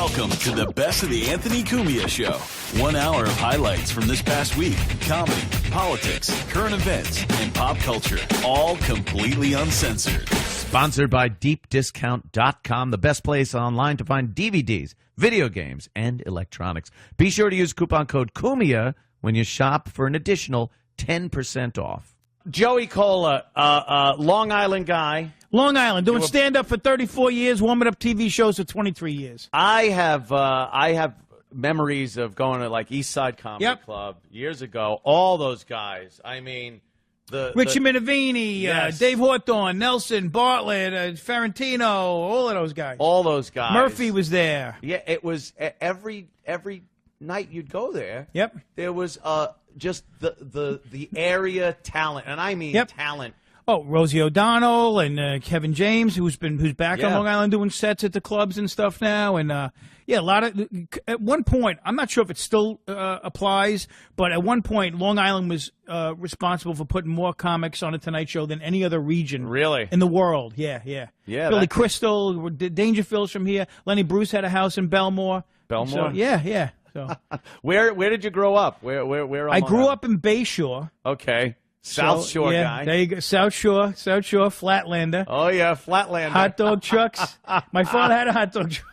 Welcome to the best of the Anthony Cumia Show. 1 hour of highlights from this past week. Comedy, politics, current events, and pop culture. All completely uncensored. Sponsored by DeepDiscount.com, the best place online to find DVDs, video games, and electronics. Be sure to use coupon code Cumia when you shop for an additional 10% off. Joey Kola, Long Island guy. Long Island, doing stand-up for 34 years, warming up TV shows for 23 years. I have memories of going to, like, East Side Comedy Club years ago. All those guys. I mean, Richie Minervini, yes. Dave Hawthorne, Nelson, Bartlett, Ferrantino, all of those guys. All those guys. Murphy was there. Yeah, it was every night you'd go there. Yep. There was just the area talent, and I mean talent. Oh, Rosie O'Donnell and Kevin James, who's back on Long Island doing sets at the clubs and stuff now, and a lot of. At one point, I'm not sure if it still applies, but at one point, Long Island was responsible for putting more comics on a Tonight Show than any other region, in the world. Yeah. Billy Crystal, Dangerfield's from here. Lenny Bruce had a house in Belmore. So, yeah. So, where did you grow up? Where? I grew up in Bayshore. Okay. South Shore guy. There you go. South Shore, Flatlander. Oh, yeah, Flatlander. Hot dog trucks. My father had a hot dog truck.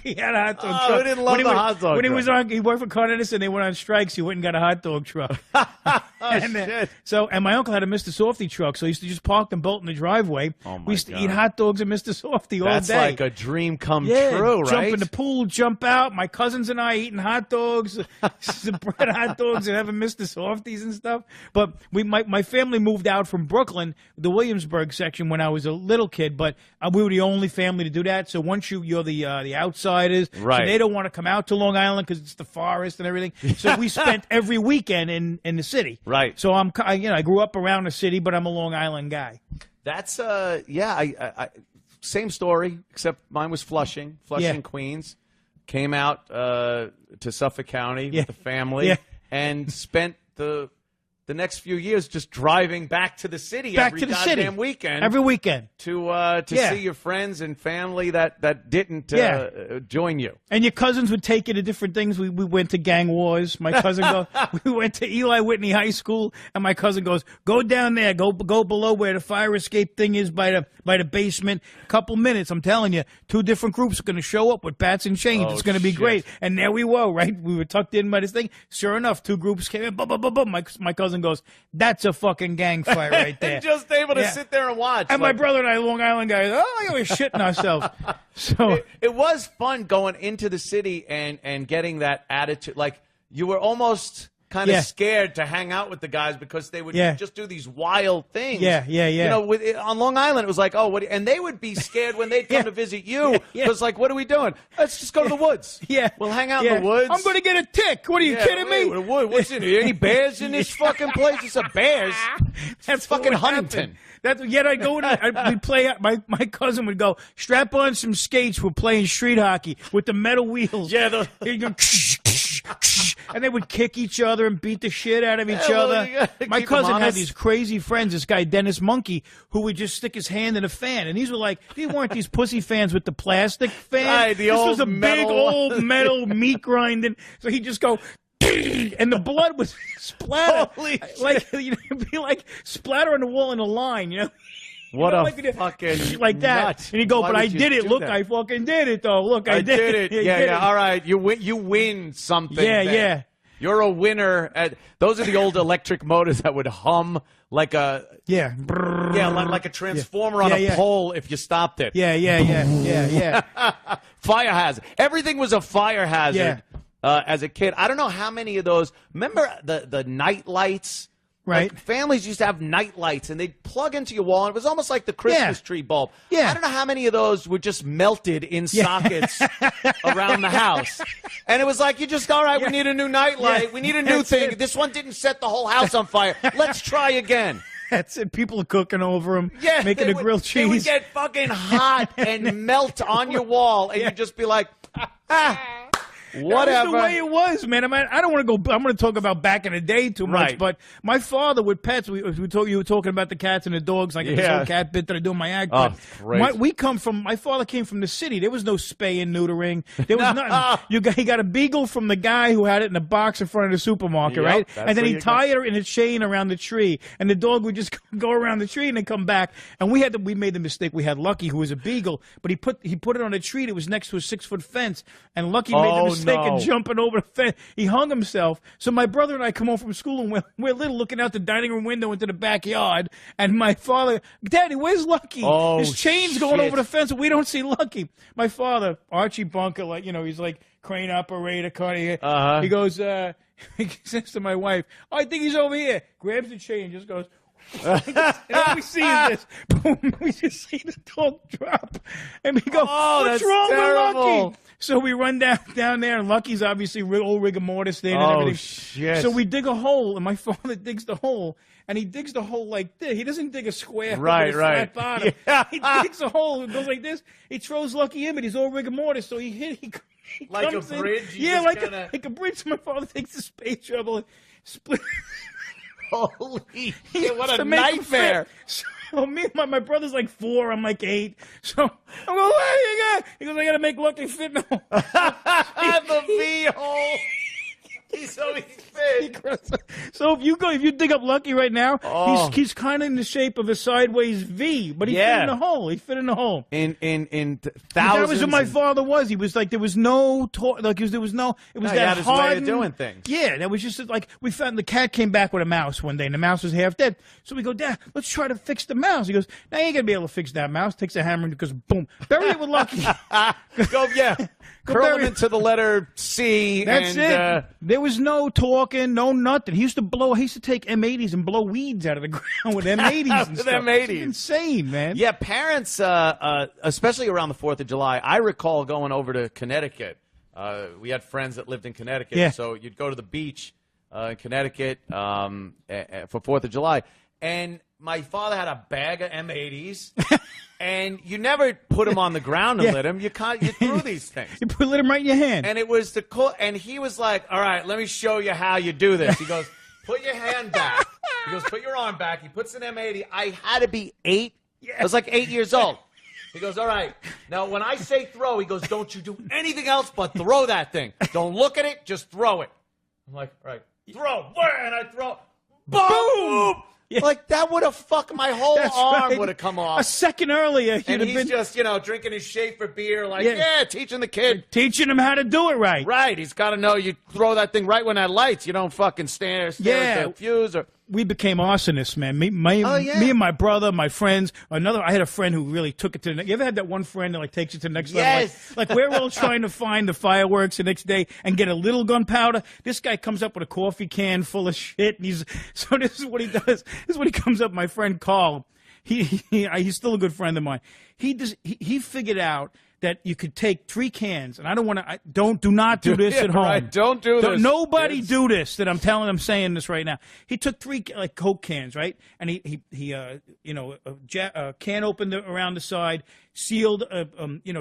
He had a hot dog truck. Who didn't love the hot dog truck? He worked for Cardenas and they went on strikes. He went and got a hot dog truck. Shit. And my uncle had a Mr. Softy truck, so he used to just park and bolt in the driveway. Oh, my we used to eat hot dogs at Mr. Softy all day. That's like a dream come true, right? Jump in the pool, jump out. My cousins and I eating hot dogs, some bread hot dogs, and having Mr. Softies and stuff. But my family moved out from Brooklyn, the Williamsburg section, when I was a little kid. But we were the only family to do that. So once you're the outsiders, right? So they don't want to come out to Long Island because it's the forest and everything. So we spent every weekend in the city, right? So I grew up around the city, but I'm a Long Island guy. That's I same story, except mine was Flushing, Queens. Came out to Suffolk County with the family and spent the next few years just driving back to the city every goddamn weekend. Every weekend. To see your friends and family that didn't join you. And your cousins would take you to different things. We went to gang wars. My cousin we went to Eli Whitney High School, and my cousin goes, go down there, go below where the fire escape thing is by the basement. Couple minutes, I'm telling you, 2 different groups are going to show up with bats and chains. It's going to be great. And there we were, right? We were tucked in by this thing. Sure enough, 2 groups came in. My cousin goes, that's a fucking gang fight right there. Just able to sit there and watch. And my brother and I, Long Island guys, we were shitting ourselves. So it was fun going into the city and getting that attitude. Like, you were almost kind of scared to hang out with the guys because they would just do these wild things. Yeah. You know, on Long Island, it was like, and they would be scared when they'd come to visit you. Because, like, what are we doing? Let's just go to the woods. We'll hang out in the woods. I'm going to get a tick. What are you kidding me? What's in here? Any bears in this fucking place? It's a bears. That's fucking Huntington. I'd go in, we'd play, my cousin would go, strap on some skates, we're playing street hockey with the metal wheels. Yeah. He'd go, and they would kick each other and beat the shit out of each other. My cousin had these crazy friends, this guy, Dennis Monkey, who would just stick his hand in a fan. And these weren't these pussy fans with the plastic fan. Right, this was a big old metal meat grinding. So he'd just go, and the blood was splatter. Holy like it'd be like splatter on the wall in a line, you know. What a fucking like that. nut. And he'd go, Why but I would did you it. do Look, that? I fucking did it, though. Look, I did it. it. Yeah. All right, you win something. Yeah. You're a winner. Those are the old electric motors that would hum like a like a transformer on a pole if you stopped it. Yeah. Fire hazard. Everything was a fire hazard. As a kid, I don't know how many of those. Remember the night lights? Right. Like, families used to have night lights, and they'd plug into your wall, and it was almost like the Christmas tree bulb. Yeah. I don't know how many of those were just melted in sockets around the house. And it was like, you just, all right, we need a new night light. We need a new thing. This one didn't set the whole house on fire. Let's try again. That's it. People are cooking over them, Yeah, making a grilled cheese. They would get fucking hot and melt on your wall, and you'd just be like, Whatever. That was the way it was, man. I mean, I don't want to go. I'm going to talk about back in the day too much, Right. but my father with pets. You were talking about the cats and the dogs. Like this whole cat bit that I do in my act. Oh, but great. my father came from the city. There was no spay and neutering. There was nothing. He got a beagle from the guy who had it in a box in front of the supermarket, Yep, right? that's And then where he you tied her in a chain around the tree, and the dog would just go around the tree and then come back. And we made the mistake. We had Lucky, who was a beagle, but he put it on a tree that was next to a 6-foot fence, and Lucky made the mistake of jumping over the fence. He hung himself. So my brother and I come home from school, and we're little, looking out the dining room window into the backyard, and my father, Daddy, where's Lucky? His chain's going over the fence, and we don't see Lucky. My father, Archie Bunker, like, he's like crane operator, He goes, he says to my wife, I think he's over here. Grabs the chain, just goes. And all we see is this. Boom. We just see the dog drop. And we go, what's wrong with Lucky? So we run down there, and Lucky's obviously old rigor mortis there and everything. Shit. So we dig a hole, and my father digs the hole, and he digs the hole like this. He doesn't dig a square with a flat bottom. Yeah. He digs a hole and goes like this. He throws Lucky in, but he's old rigor mortis, so he like a bridge? Yeah, like a bridge. So my father takes the space shovel and split. Holy shit, what a nightmare. So me and my brother's like 4, I'm like 8. So I'm going, what you got? He goes, I got to make Lucky fit in the hole. The V-hole. So he's fit. So if you dig up Lucky right now, he's kind of in the shape of a sideways V, but he fit in the hole. He fit in the hole. In thousands. That was what my father was. He was like, there was no there was no. It was that his hardened way of doing things. Yeah, that was just like we found the cat came back with a mouse one day, and the mouse was half dead. So we go, Dad, let's try to fix the mouse. He goes, now you ain't gonna be able to fix that mouse. Takes a hammer and goes, boom, bury it with Lucky. Curl him into the letter C. That's it. There was no talking, no nothing. He used to take M80s and blow weeds out of the ground with M80s and stuff. M80s. It's insane, man. Yeah, parents, especially around the 4th of July, I recall going over to Connecticut. We had friends that lived in Connecticut, so you'd go to the beach in Connecticut for 4th of July. And my father had a bag of M80s. And you never put them on the ground and lit them. You threw these things. You lit them right in your hand. And it was and he was like, all right, let me show you how you do this. He goes, put your hand back. He goes, put your arm back. He puts an M80. I had to be 8. I was like 8 years old. He goes, all right. Now, when I say throw, he goes, don't you do anything else but throw that thing. Don't look at it. Just throw it. I'm like, all right, throw. And I throw. Boom! Yeah. Like, that would have fucked my whole arm would have come off. A second earlier, and he's just, drinking his Schaefer beer, like, teaching the kid. Teaching him how to do it right. Right. He's got to know you throw that thing right when that lights. You don't fucking stare at the fuse or... We became arsonists, man. Me and my brother, my friends. I had a friend who really took it to the next. You ever had that one friend that like takes it to the next level? Like we're all trying to find the fireworks the next day and get a little gunpowder. This guy comes up with a coffee can full of shit. And so this is what he does. This is what he comes up. My friend Carl, he's still a good friend of mine. He figured out that you could take 3 cans, and I don't want to. Do not do this at home. Right, don't do this. Nobody do this. That I'm saying this right now. He took 3 like Coke cans, right, and he can opened around the side, sealed,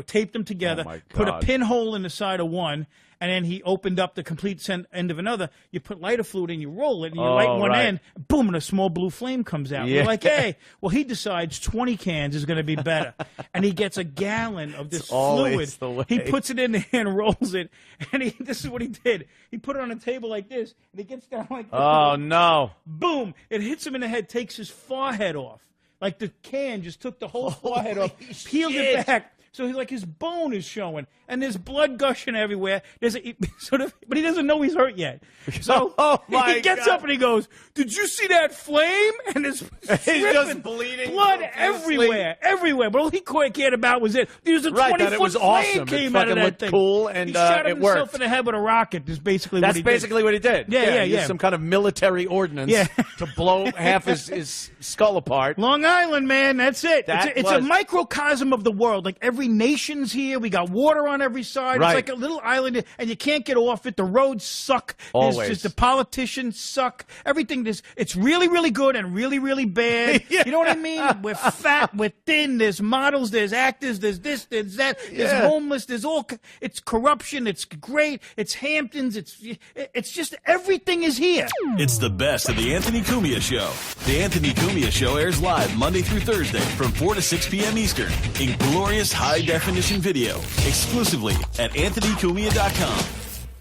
taped them together, put a pinhole in the side of one. And then he opened up the complete end of another. You put lighter fluid in, you roll it, and you light one end, boom, and a small blue flame comes out. We're like, hey. Well, he decides 20 cans is going to be better. And he gets a gallon of this fluid. He puts it in there and rolls it. And this is what he did. He put it on a table like this, and he gets down like this. Oh, no. Boom. It hits him in the head, takes his forehead off. Like the can just took the whole forehead off, peeled it back. So his bone is showing, and there's blood gushing everywhere. But he doesn't know he's hurt yet. So he gets up and he goes, "Did you see that flame?" And he's just bleeding, blood everywhere. But all he cared about was it. There was a 20-foot flame came out of that thing. Cool, and he shot it himself worked. in the head with a rocket. Is basically That's what he basically what he did. Yeah. Some kind of military ordinance to blow half his skull apart. Long Island, man. That's it. It's a microcosm of the world. Like every every nation's here. We got water on every side. Right. It's like a little island, and you can't get off it. The roads suck. Always. Just the politicians suck. Everything is. It's really, really good and really, really bad. Yeah. You know what I mean? We're fat. We're thin. There's models. There's actors. There's this. There's that. There's homeless. There's all. It's corruption. It's great. It's Hamptons. It's just everything is here. It's the best of the Anthony Cumia Show. The Anthony Cumia Show airs live Monday through Thursday from 4 to 6 p.m. Eastern in glorious high-definition video, exclusively at anthonycumia.com.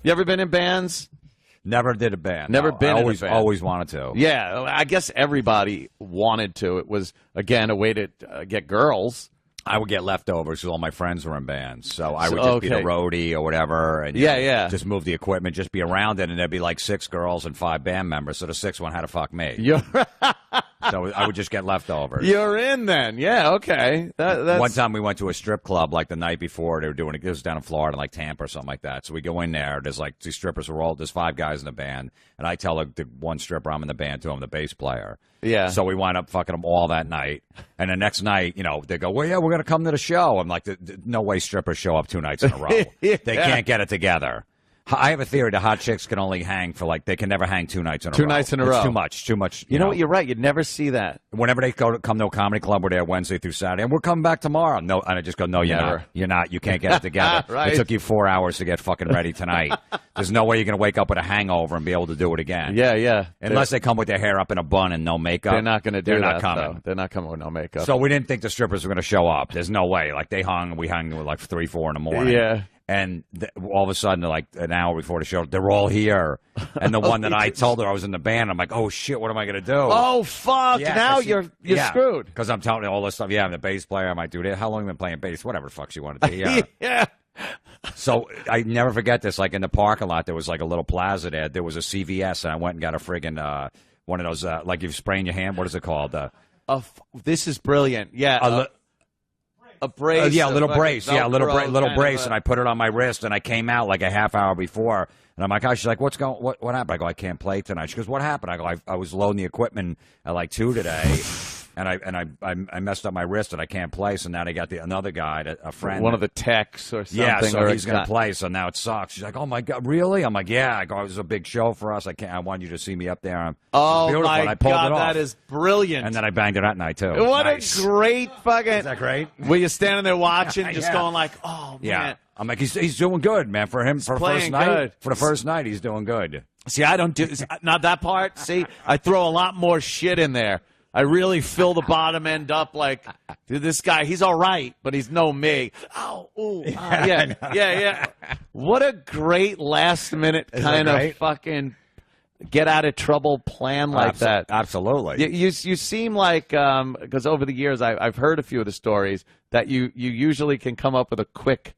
You ever been in bands? Never did a band. Never been in a band. Always wanted to. Yeah, I guess everybody wanted to. It was, again, a way to get girls. I would get leftovers because all my friends were in bands. So I would just be the roadie or whatever. And just move the equipment, just be around it. And there'd be like 6 girls and 5 band members. So the 6th one had to fuck me. So I would just get leftovers. You're in then. Yeah, okay. That's... One time we went to a strip club like the night before. They were doing it. It was down in Florida, like Tampa or something like that. So we go in there. There's like these strippers were all, there's 5 guys in the band. And I tell the one stripper I'm in the band to, I'm the bass player. Yeah. So we wind up fucking them all that night. And the next night, they go, well, yeah, we're going to come to the show. I'm like, no way strippers show up 2 nights in a row. They can't get it together. I have a theory that hot chicks can only hang for they can never hang 2 nights in a row. 2 nights in a row. It's too much. You know what? You're right. You'd never see that. Whenever they come to a comedy club, we're there Wednesday through Saturday, and we're coming back tomorrow. No, and I just go, no, you're not. You're not. You can't get it together. Right. It took you 4 hours to get fucking ready tonight. There's no way you're going to wake up with a hangover and be able to do it again. Yeah. Unless they come with their hair up in a bun and no makeup. They're not going to do that. They're not coming. Though. They're not coming with no makeup. So we didn't think the strippers were going to show up. There's no way. Like, we hung like 3, 4 in the morning. Yeah. And all of a sudden, like an hour before the show, they're all here. And the one that I told her I was in the band, I'm like, oh, shit, what am I going to do? Oh, fuck. Yeah, now you're screwed. Because I'm telling you all this stuff. Yeah, I'm the bass player. I might do this. How long have you been playing bass? Whatever the fuck she wanted to do. Yeah. Yeah. So I never forget this. Like in the parking lot, there was like a little plaza there. There was a CVS, and I went and got a friggin' one of those, like you spraying your hand. What is it called? This is brilliant. Yeah. A brace. Yeah, a little brace. Yeah, a little Velcro brace, and I put it on my wrist, and I came out like a half hour before, and I'm like, oh, she's like, what happened? I go, I can't play tonight. She goes, what happened? I go, I was loading the equipment at like 2 today, and I messed up my wrist, and I can't play, so now they got another guy, a friend. One of the techs or something. Yeah, so he's going to play, so now it sucks. She's like, oh, my God, really? I'm like, yeah. I go, it was a big show for us. I want you to see me up there. Oh, my I pulled God, it off. that is brilliant. And then I banged it that night, too. What nice. a great fucking... Is that great? Were you standing there watching, just Yeah. going like, oh, man. Yeah. I'm like, he's doing good, man. For him, for the first night. Good. For the first night, he's doing good. See, I don't do... Not that part. See, I throw a lot more shit in there. I really fill the bottom end up like, dude, this guy, he's all right, but he's no me. Oh, ooh, yeah. What a great last-minute kind of fucking get-out-of-trouble plan like that. Absolutely. You seem like, because over the years I've heard a few of the stories, that you usually can come up with a quick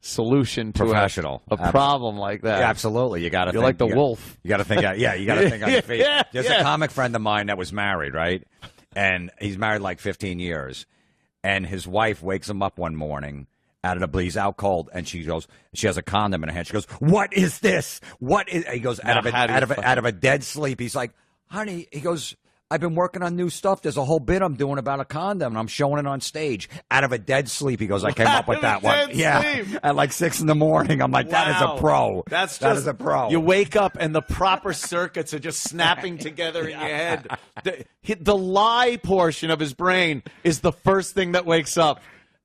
solution to a problem like that. Yeah, absolutely. You got to think. You're like the wolf. You got to think. You got to think on your feet. Yeah, There's a comic friend of mine that was married, right? And he's married like 15 years. And his wife wakes him up one morning out of the blue. He's out cold, and she has a condom in her hand. She goes, "What is this? What is?" He goes out of a dead sleep. He's like, "Honey," he goes, "I've been working on new stuff. There's a whole bit I'm doing about a condom, and I'm showing it on stage." Out of a dead sleep, he goes, "I came up with that one." Yeah, at like 6 in the morning. I'm like, "That is a pro. That is a pro." You wake up, and the proper circuits are just snapping together in your head. The lie portion of his brain is the first thing that wakes up.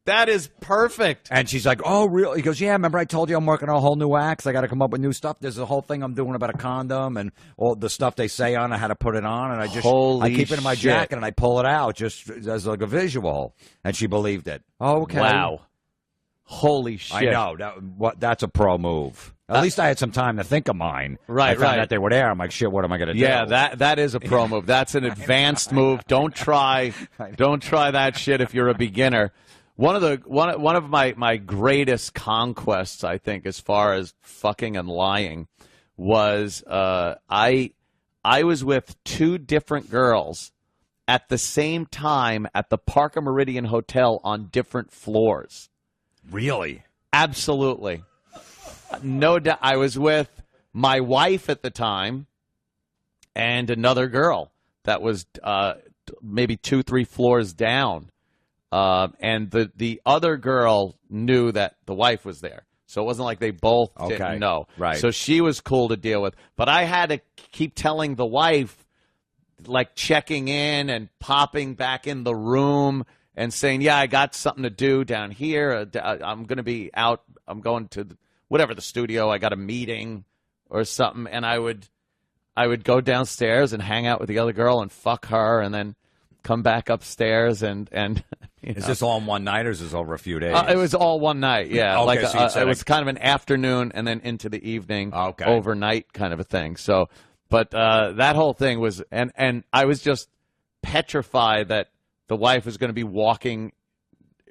That is perfect. And she's like, "Oh, really?" He goes, "Yeah, remember I told you I'm working on a whole new act. I got to come up with new stuff. There's a whole thing I'm doing about a condom and all the stuff they say on it, how to put it on. And I keep it in my jacket and I pull it out just as like a visual." And she believed it. Oh, okay. Wow. Holy shit. I know. That's a pro move. At least I had some time to think of mine. Right, I found out they were there. I'm like, shit, what am I going to do? Yeah, that is a pro move. That's an advanced move. Don't try that shit if you're a beginner. One of my greatest conquests, I think, as far as fucking and lying, was I was with 2 different girls at the same time at the Parker Meridian Hotel on different floors. Really? Absolutely. No doubt. I was with my wife at the time and another girl that was maybe 2-3 floors down. and the other girl knew that the wife was there. So it wasn't like they both didn't know. Right. So she was cool to deal with. But I had to keep telling the wife, like checking in and popping back in the room and saying, yeah, I got something to do down here. I'm going to be out. I'm going to whatever, the studio. I got a meeting or something. And I would go downstairs and hang out with the other girl and fuck her and then come back upstairs and Is this all in one night or is this over a few days? it was all one night, yeah. Okay, it was kind of an afternoon and then into the evening, overnight kind of a thing. So, but that whole thing was, and I was just petrified that the wife was going to be walking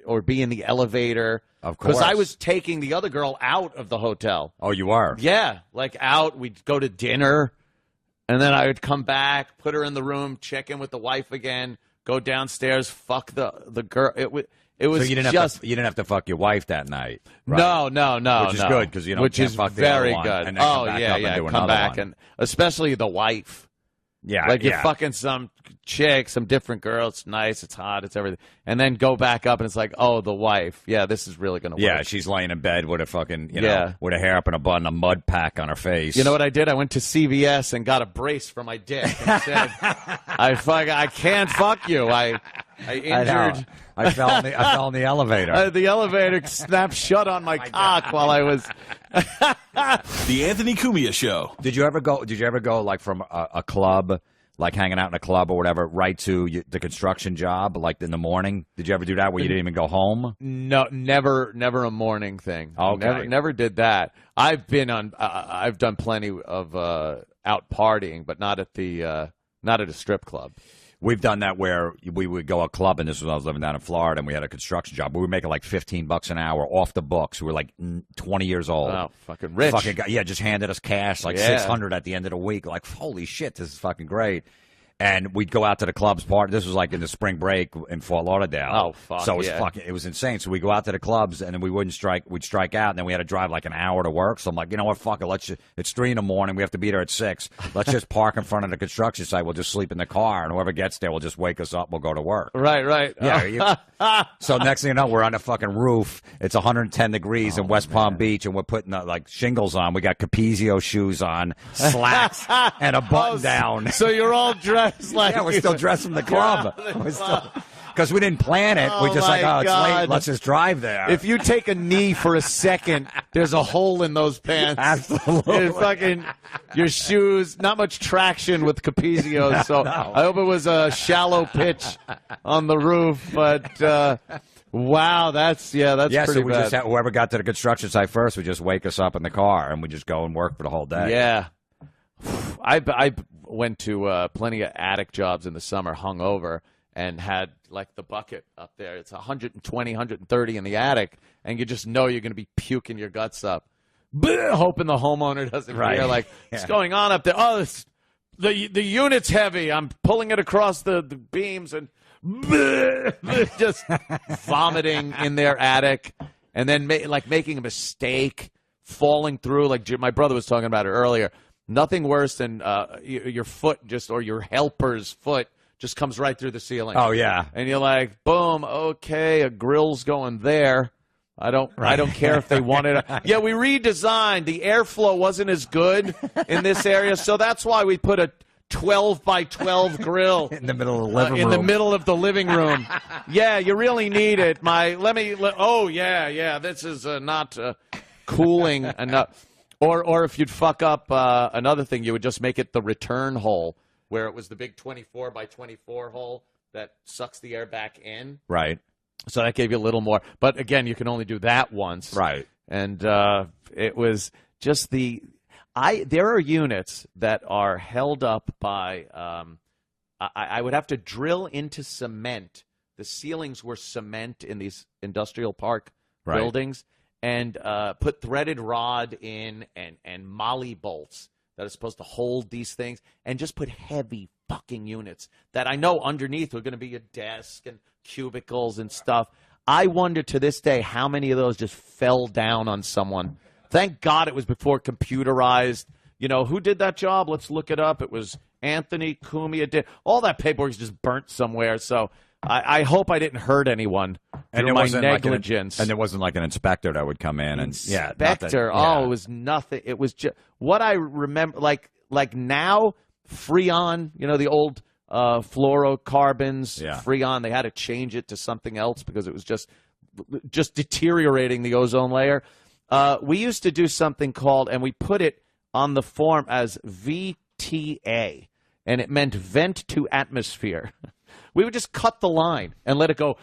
or be in the elevator. Of course. Because I was taking the other girl out of the hotel. Oh, you are? Yeah, like out. We'd go to dinner, and then I would come back, put her in the room, check in with the wife again, go downstairs, fuck the girl. It was so you didn't have to fuck your wife that night. Right? No, which is good because which is fuck the very other one, good. And then come back up and do come another back one. and especially the wife. Yeah, like you're fucking some chick, some different girl. It's nice, it's hot, it's everything, and then go back up and it's like, oh, the wife. Yeah, this is really gonna work. Yeah, she's laying in bed with a fucking with a hair up in a bun, a mud pack on her face. You know what I did? I went to CVS and got a brace for my dick and said, I can't fuck you. I injured. I fell in the elevator. The elevator snapped shut on my cock while I was. The Anthony Cumia Show. Did you ever go like from a club, like hanging out in a club or whatever, right to the construction job, like in the morning? Did you ever do that where you didn't even go home? No, never a morning thing. Okay. Never did that. I've done plenty of out partying, but not at a strip club. We've done that where we would go a club, and this was when I was living down in Florida, and we had a construction job. We were making like $15 an hour off the books. We were like 20 years old. Oh, fucking rich. Fucking guy, yeah, just handed us cash, like $600 at the end of the week. Like, holy shit, this is fucking great. And we'd go out to the clubs party. This was like in the spring break in Fort Lauderdale. Oh, fuck. So it was insane. So we go out to the clubs and then we'd strike out, and then we had to drive like an hour to work. So I'm like, you know what, fuck it. It's 3 a.m. We have to be there at 6. Let's just park in front of the construction site. We'll just sleep in the car, and whoever gets there will just wake us up. We'll go to work. Right. Yeah. So next thing you know, we're on the fucking roof. It's 110 degrees in West Palm Beach, and we're putting like shingles on. We got Capizio shoes on, slacks, and a button down. So you're all dressed like we're still dressed from the club. Because we didn't plan it. We're just like, oh, it's late. Let's just drive there. If you take a knee for a second, there's a hole in those pants. Absolutely. Your shoes, not much traction with Capizios. So I hope it was a shallow pitch on the roof. But wow, that's pretty so we bad. just whoever got to the construction site first would just wake us up in the car, and we just go and work for the whole day. Yeah. I went to plenty of attic jobs in the summer, hungover, and had like the bucket up there. It's 120, 130 in the attic, and you just know you're going to be puking your guts up. Hoping the homeowner doesn't hear, like, what's going on up there? Oh, the unit's heavy. I'm pulling it across the beams and just vomiting in their attic, and then making a mistake, falling through. Like my brother was talking about it earlier. Nothing worse than your foot or your helper's foot just comes right through the ceiling. Oh, yeah. And you're like, boom, okay, a grill's going there. I don't care if they wanted it. Yeah, we redesigned. The airflow wasn't as good in this area, so that's why we put a 12 by 12 grill in the middle of the living room. In the middle of the living room. Yeah, you really need it. This is not cooling enough. Or if you'd fuck up another thing, you would just make it the return hole, where it was the big 24 by 24 hole that sucks the air back in. Right. So that gave you a little more. But again, you can only do that once. Right. And it was just there are units that are held up by, I would have to drill into cement. The ceilings were cement in these industrial park buildings. And put threaded rod in and molly bolts that are supposed to hold these things, and just put heavy fucking units that I know underneath are going to be a desk and cubicles and stuff. I wonder to this day how many of those just fell down on someone. Thank God it was before computerized. You know, who did that job? Let's look it up. It was Anthony Cumia. All that paperwork is just burnt somewhere. So I hope I didn't hurt anyone through my negligence. And there wasn't like an inspector that would come in. Inspector? Oh, it was nothing. It was just what I remember. Like now, Freon, the old fluorocarbons, Freon, they had to change it to something else because it was just deteriorating the ozone layer. We used to do something called, and we put it on the form as VTA, and it meant vent to atmosphere. We would just cut the line and let it go,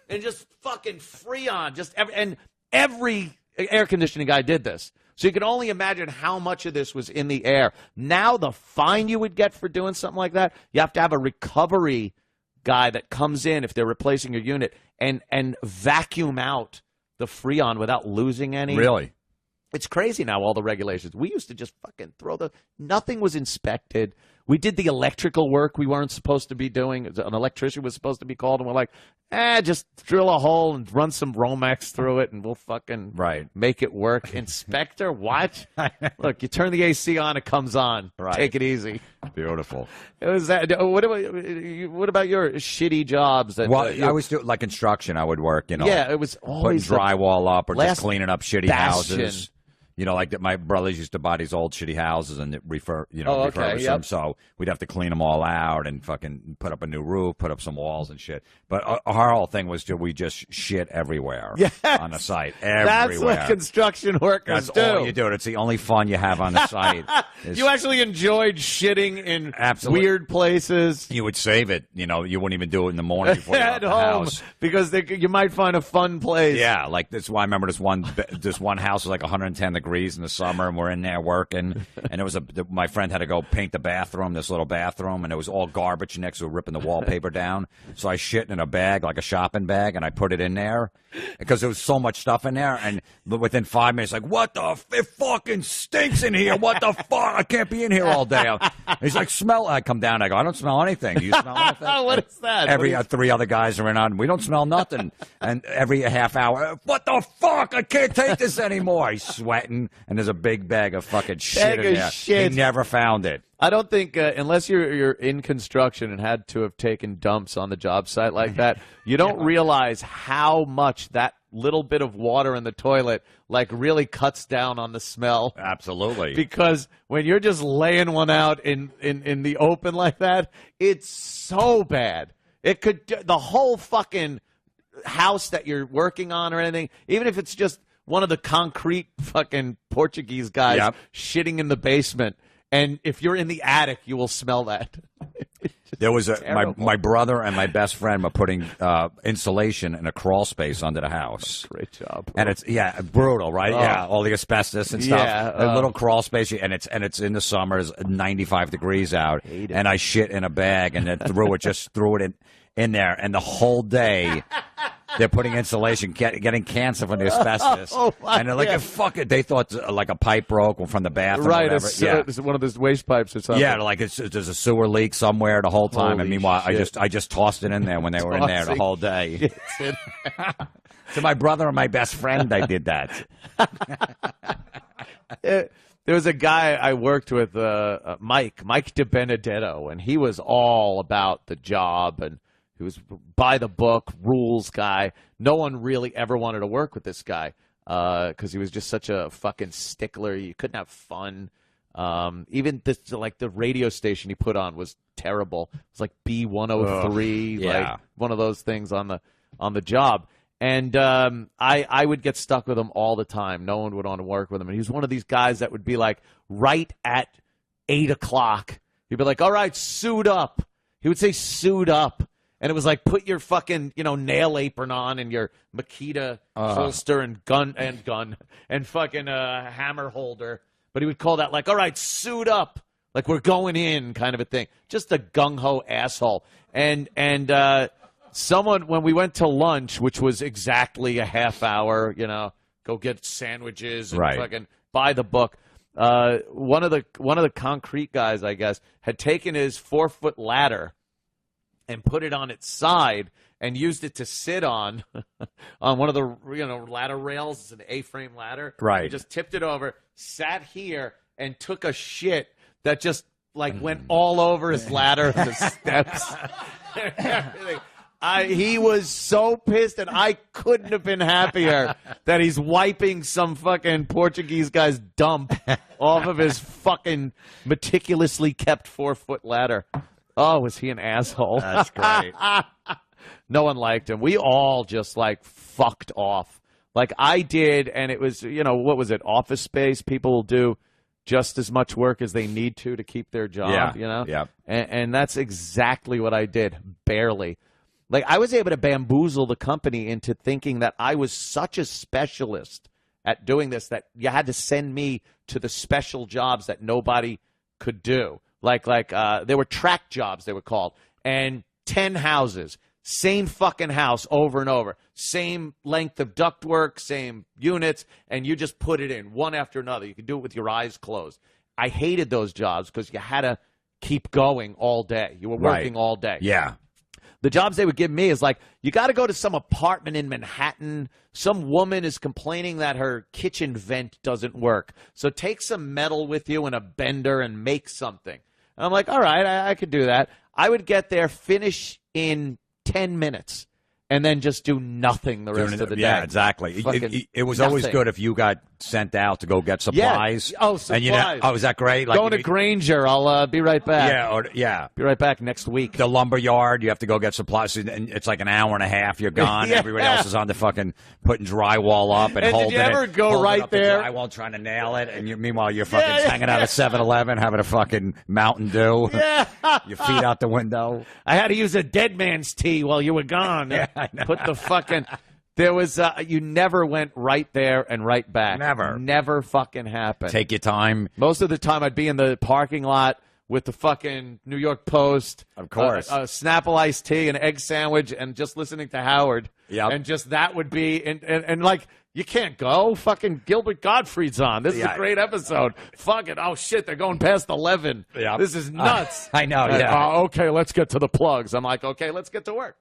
and just fucking Freon. And every air conditioning guy did this. So you can only imagine how much of this was in the air. Now the fine you would get for doing something like that, you have to have a recovery guy that comes in if they're replacing your unit and vacuum out the Freon without losing any. Really? It's crazy now, all the regulations. We used to just fucking nothing was inspected. We did the electrical work we weren't supposed to be doing. An electrician was supposed to be called, and we're like, just drill a hole and run some Romex through it, and we'll fucking make it work. Inspector, what? Look, you turn the AC on, it comes on. Right. Take it easy. Beautiful. It was that. What about your shitty jobs? I always do like construction. I would work, Yeah, it was always putting drywall up or just cleaning up shitty houses. Like my brothers used to buy these old shitty houses and refurbish them. So we'd have to clean them all out and fucking put up a new roof, put up some walls and shit. But our whole thing was we just shit everywhere on the site. Everywhere. That's what construction workers do. That's all you do. It's the only fun you have on the site. You actually enjoyed shitting in weird places. You would save it. You wouldn't even do it in the morning before you left the house. Because you might find a fun place. Yeah, like this. Why I remember this one house was like 110 degrees in the summer, and we're in there working, and it was my friend had to go paint the bathroom, this little bathroom, and it was all garbage next to ripping the wallpaper down. So I shit in a bag, like a shopping bag, and I put it in there because there was so much stuff in there. And within 5 minutes, like, what the? It fucking stinks in here. What the fuck? I can't be in here all day. He's like, smell. I come down. I go, I don't smell anything. Do you smell anything? What is that? Three other guys are in on. We don't smell nothing. And every half hour, what the fuck? I can't take this anymore. He's sweating. And there's a big bag of fucking shit in there. He never found it. I don't think, unless you're in construction and had to have taken dumps on the job site like that, you don't realize how much that little bit of water in the toilet really cuts down on the smell. Absolutely. Because when you're just laying one out in the open like that, it's so bad. It could, the whole fucking house that you're working on or anything, even if it's just one of the concrete fucking Portuguese guys shitting in the basement. And if you're in the attic, you will smell that. There was my brother and my best friend were putting insulation in a crawl space under the house. Great job. And it's brutal, right? Yeah, all the asbestos and stuff. Yeah, a little crawl space, and it's in the summers, 95 degrees out. And I shit in a bag and then threw it in there, and the whole day. They're putting insulation, getting cancer from the asbestos. And they're like, fuck it. They thought like a pipe broke from the bathroom. Right. It's one of those waste pipes or something. Yeah, like there's a sewer leak somewhere the whole time. And meanwhile, I just tossed it in there when they were in there the whole day. To my brother and my best friend, I did that. There was a guy I worked with, Mike DiBenedetto, and he was all about the job, and he was by the book, rules guy. No one really ever wanted to work with this guy because he was just such a fucking stickler. You couldn't have fun. Even the radio station he put on was terrible. It was like B103, like one of those things on the job. And I would get stuck with him all the time. No one would want to work with him. And he was one of these guys that would be like right at 8 o'clock. He'd be like, all right, suit up. He would say suit up. And it was like, put your fucking, nail apron on and your Makita holster and gun and fucking hammer holder. But he would call that like, all right, suit up. Like we're going in kind of a thing. Just a gung-ho asshole. And someone, when we went to lunch, which was exactly a half hour, go get sandwiches and fucking buy the book. One of the concrete guys, I guess, had taken his 4-foot ladder and put it on its side and used it to sit on one of the ladder rails. It's an A-frame ladder. Right. He just tipped it over, sat here, and took a shit that just like went all over his ladder and the steps. Everything. He was so pissed, and I couldn't have been happier that he's wiping some fucking Portuguese guy's dump off of his fucking meticulously kept 4-foot ladder. Oh, was he an asshole? That's great. No one liked him. We all just, like, fucked off. Like, I did, and it was, what was it, Office Space? People will do just as much work as they need to keep their job, Yeah. And that's exactly what I did, barely. Like, I was able to bamboozle the company into thinking that I was such a specialist at doing this that you had to send me to the special jobs that nobody could do. Like there were track jobs, they were called, and 10 houses, same fucking house over and over, same length of ductwork, same units, and you just put it in one after another. You could do it with your eyes closed. I hated those jobs because you had to keep going all day. You were working all day. Yeah. The jobs they would give me is like, you got to go to some apartment in Manhattan. Some woman is complaining that her kitchen vent doesn't work. So take some metal with you and a bender and make something. And I'm like, all right, I could do that. I would get there, finish in 10 minutes, and then just do nothing the rest of the day. Yeah, exactly. It was always good if you got sent out to go get supplies. Yeah. Oh, supplies. And is that great? Like, going to Granger. I'll be right back. Yeah, Be right back next week. The lumber yard, you have to go get supplies, and it's like an hour and a half. You're gone. Yeah. Everybody else is on the fucking putting drywall up and holding it. Did you ever go right there? The drywall trying to nail it, and meanwhile you're fucking hanging out at 7-Eleven having a fucking Mountain Dew. Yeah. Your feet out the window. I had to use a dead man's tea while you were gone. Yeah, I know. Put the fucking. There was you never went right there and right back. Never fucking happened. Take your time. Most of the time, I'd be in the parking lot with the fucking New York Post, of course, a Snapple iced tea, an egg sandwich, and just listening to Howard. Yeah, and just that would be and like. You can't go. Fucking Gilbert Gottfried's on. This is a great episode. Fuck it. Oh, shit. They're going past 11. Yeah. This is nuts. I know. Yeah. Okay, let's get to the plugs. I'm like, okay, let's get to work.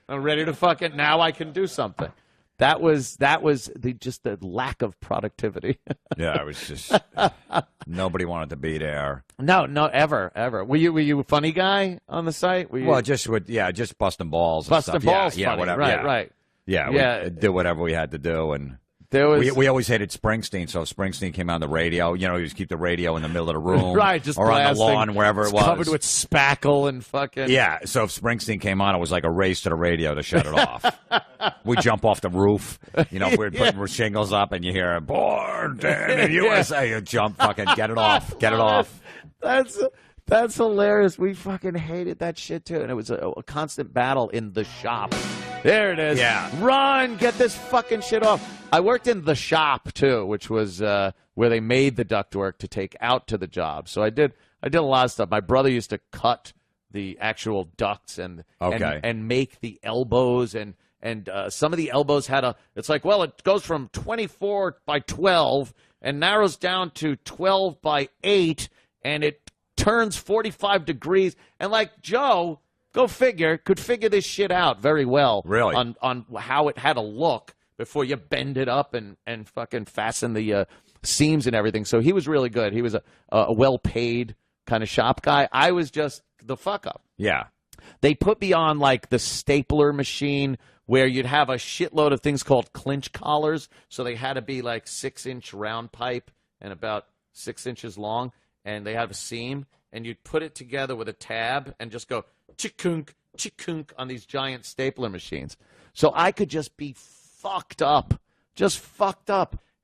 I'm ready to fucking, now I can do something. That was just the lack of productivity. Yeah, it was just, nobody wanted to be there. No, ever. Were you a funny guy on the site? Well, just busting balls and busting stuff. Balls yeah, funny. whatever. Right. Yeah, we did whatever we had to do, and we always hated Springsteen. So if Springsteen came on the radio, you just keep the radio in the middle of the room, right? Just or blasting, on the lawn, wherever it was, covered with spackle and fucking. Yeah. So if Springsteen came on, it was like a race to the radio to shut it off. We jump off the roof, we're putting shingles up, and you hear "Born in the USA." You jump, fucking get it off. That's hilarious. We fucking hated that shit too, and it was a constant battle in the shop. There it is. Yeah. Run, get this fucking shit off. I worked in the shop too, which was where they made the ductwork to take out to the job. So I did a lot of stuff. My brother used to cut the actual ducts and make the elbows and some of the elbows had it's like, well, it goes from 24 by 12 and narrows down to 12 by 8 and it turns 45 degrees. And like Joe, go figure, could figure this shit out very well. Really? On how it had to look before you bend it up and fucking fasten the seams and everything. So he was really good. He was a well-paid kind of shop guy. I was just the fuck up. Yeah. They put me on like the stapler machine where you'd have a shitload of things called clinch collars. So they had to be like 6-inch round pipe and about 6 inches long. And they have a seam. And you'd put it together with a tab and just go chick-kunk, chick-kunk on these giant stapler machines. So I could just be fucked up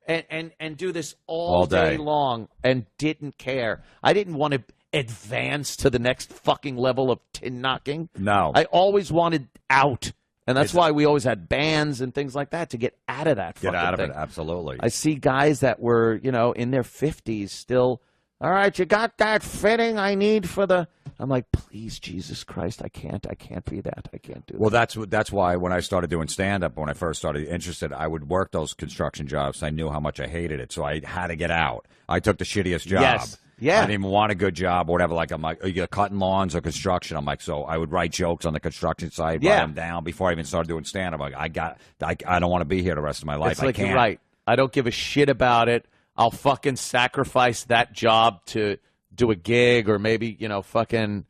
and do this all day long and didn't care. I didn't want to advance to the next fucking level of tin knocking. No. I always wanted out. And that's why we always had bands and things like that to get out of that fucking thing. Get out of it, absolutely. I see guys that were, in their 50s still, all right, you got that fitting I need for the... I'm like, please, Jesus Christ, I can't be that. I can't do that. Well, that's why when I started doing stand-up, when I first started interested, I would work those construction jobs. I knew how much I hated it, so I had to get out. I took the shittiest job. Yes. Yeah. I didn't even want a good job or whatever. Like, I'm like, you're cutting lawns or construction. I'm like, so I would write jokes on the construction site, write them down before I even started doing stand-up. Like, I don't want to be here the rest of my life. It's like, I can't. You're right. I don't give a shit about it. I'll fucking sacrifice that job to do a gig or maybe, fucking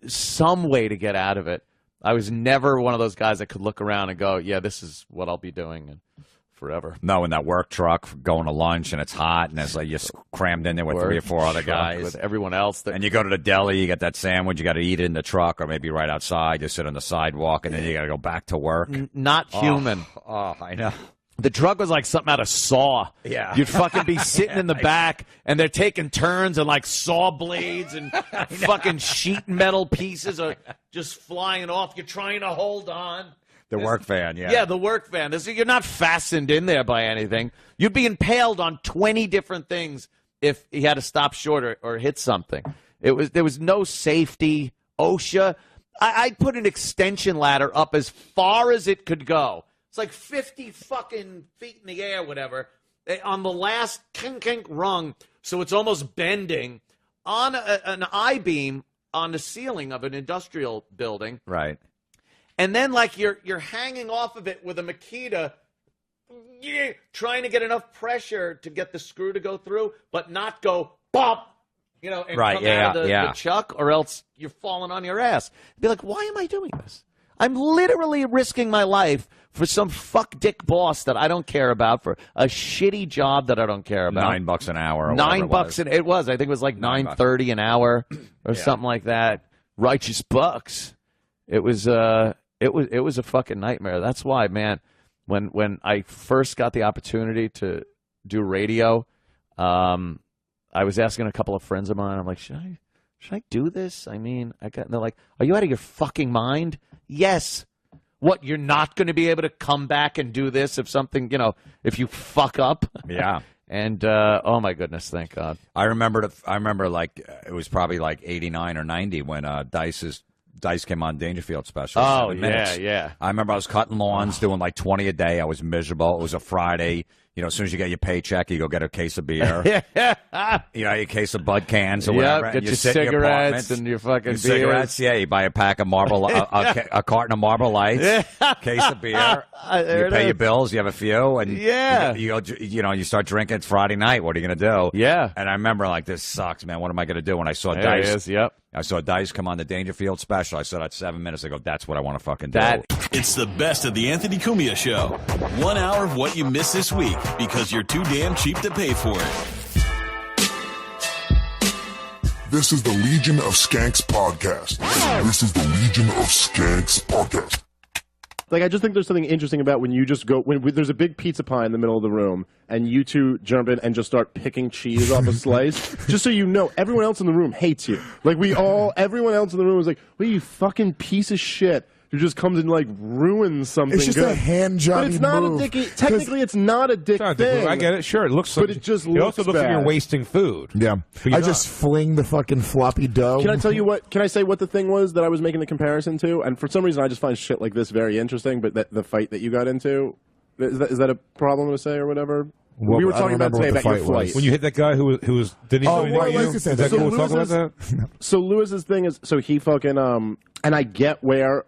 some way to get out of it. I was never one of those guys that could look around and go, yeah, this is what I'll be doing forever. No, in that work truck going to lunch and it's hot and it's like you're crammed in there with 3 or 4 other guys. With everyone else. And you go to the deli, you get that sandwich, you got to eat it in the truck or maybe right outside. You sit on the sidewalk and then you got to go back to work. Not human. Oh, I know. The truck was like something out of Saw. Yeah. You'd fucking be sitting in the back, and they're taking turns, and like saw blades and fucking sheet metal pieces are just flying off. You're trying to hold on. The work van, yeah. Yeah, the work van. You're not fastened in there by anything. You'd be impaled on 20 different things if he had to stop short or hit something. There was no safety. OSHA. I'd put an extension ladder up as far as it could go. It's like 50 fucking feet in the air, whatever, on the last kink rung, so it's almost bending, on an I-beam on the ceiling of an industrial building. Right. And then, like, you're hanging off of it with a Makita, trying to get enough pressure to get the screw to go through, but not go pop, and right, come out of the chuck, or else you're falling on your ass. Be like, why am I doing this? I'm literally risking my life for some fuck dick boss that I don't care about, for a shitty job that I don't care about. $9 an hour. Or $9 it was. I think it was like $9.30 an hour or something like that. Righteous bucks. It was a fucking nightmare. That's why, man, when I first got the opportunity to do radio, I was asking a couple of friends of mine. I'm like, should I do this? I mean, and they're like, are you out of your fucking mind? Yes. What, you're not going to be able to come back and do this if something, if you fuck up? Yeah. And, oh, my goodness, thank God. I remember like, it was probably like 89 or 90 when Dice came on Dangerfield special. Oh, yeah. I remember I was cutting lawns, doing like 20 a day. I was miserable. It was a Friday. As soon as you get your paycheck, you go get a case of beer. A case of Bud cans or whatever. Get your cigarettes and your fucking beers. Cigarettes, yeah. You buy a pack of Marble, a carton of Marble Lights, case of beer. You pay your bills. You have a few, and you start drinking. It's Friday night. What are you gonna do? Yeah. And I remember like, this sucks, man. What am I gonna do? When I saw There Dice, he is, yep. I saw Dice come on the Dangerfield special. I said, at 7 minutes, I go, that's what I want to fucking do. It's the best of the Anthony Cumia Show. 1 hour of what you missed this week because you're too damn cheap to pay for it. This is the Legion of Skanks podcast. Like, I just think there's something interesting about when you just go, when there's a big pizza pie in the middle of the room, and you two jump in and just start picking cheese off a slice, just so you know, everyone else in the room hates you. Like, everyone else in the room is like, well, you fucking piece of shit. Who just comes and like ruins something. It's just good. a hand job. But it's not a dicky. Technically, it's not a dick thing. I get it. Sure, it looks. But it just looks. It also looks like bad. you're wasting food. Yeah, I just fling the fucking floppy dough. Can I tell you what? Can I say what the thing was that I was making the comparison to? And for some reason, I just find shit like this very interesting. But the fight that you got into, is that a problem to say or whatever? Well, we were talking about today about your flight. When you hit that guy who was didn't even know you. Is that cool to talk about that? So Lewis's thing is, so he fucking and I get where.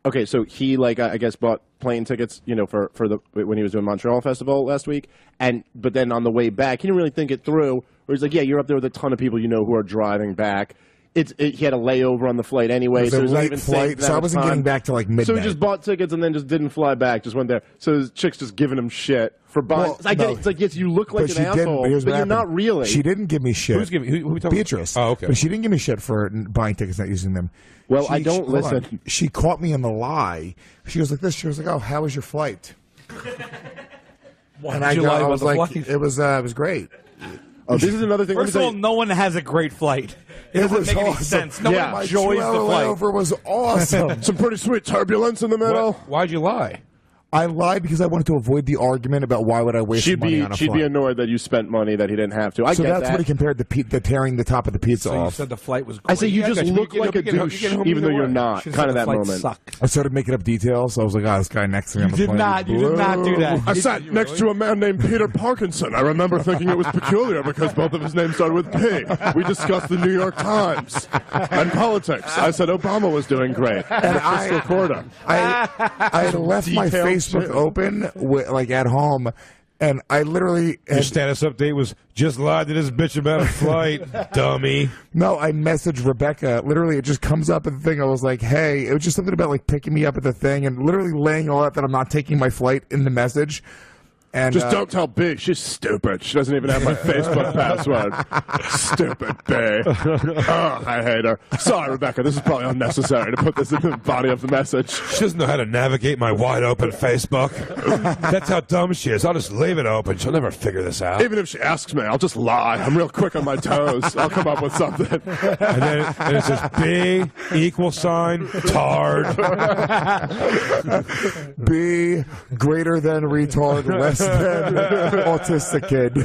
Okay, so he I guess bought plane tickets, for when he was doing Montreal Festival last week, but then on the way back, he didn't really think it through. Where he's like, yeah, you're up there with a ton of people who are driving back. He had a layover on the flight anyway, so it was not even flight, so I wasn't getting back to like midnight. So he just bought tickets and then just didn't fly back, just went there. So his chick's just giving him shit for buying. Well, I get it. It's like, yes, you look like an asshole, but you're not really. She didn't give me shit. Who's giving? Who we talking Beatrice. Oh, okay. But she didn't give me shit for buying tickets, not using them. Well, I don't listen. She caught me in the lie. She was like this. She was like, "Oh, how was your flight?" And I was like, "It was great." Oh, this is another thing. First of all, no one has a great flight. It doesn't make any sense. No one enjoys the flight. Layover was awesome. Some pretty sweet turbulence in the middle. Why'd you lie? I lied because I wanted to avoid the argument about why would I waste money on a flight. She'd be annoyed that you spent money that he didn't have to. So that's what he compared the tearing the top of the pizza off. You said the flight was great. I say you just look like a douche, even though you're not. Kind of that moment. I started making up details. I was like, this guy next to me on the plane. You did not do that. I sat next to a man named Peter Parkinson. I remember thinking it was peculiar because both of his names started with P. We discussed the New York Times and politics. I said Obama was doing great. And I had left my Facebook open, like at home, And I literally... Your status update was, just lied to this bitch about a flight, dummy. No, I messaged Rebecca. Literally, it just comes up at the thing. I was like, hey, it was just something about like picking me up at the thing and literally laying all out that I'm not taking my flight in the message. And, just don't tell B. She's stupid. She doesn't even have my Facebook password. Stupid B. Oh, I hate her. Sorry, Rebecca. This is probably unnecessary to put this in the body of the message. She doesn't know how to navigate my wide open Facebook. That's how dumb she is. I'll just leave it open. She'll never figure this out. Even if she asks me, I'll just lie. I'm real quick on my toes. I'll come up with something. And it says B =, tard. B greater than retard, less than autistic kid.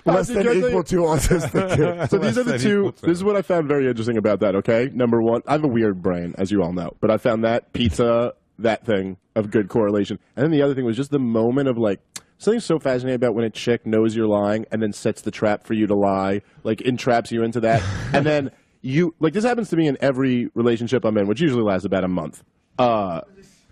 Less than equal to autistic kid. So these are the two. This is what I found very interesting about that, okay? Number one, I have a weird brain, as you all know. But I found that pizza, that thing of good correlation. And then the other thing was just the moment of like, something so fascinating about when a chick knows you're lying and then sets the trap for you to lie, like entraps you into that. And then you, like this happens to me in every relationship I'm in, which usually lasts about a month.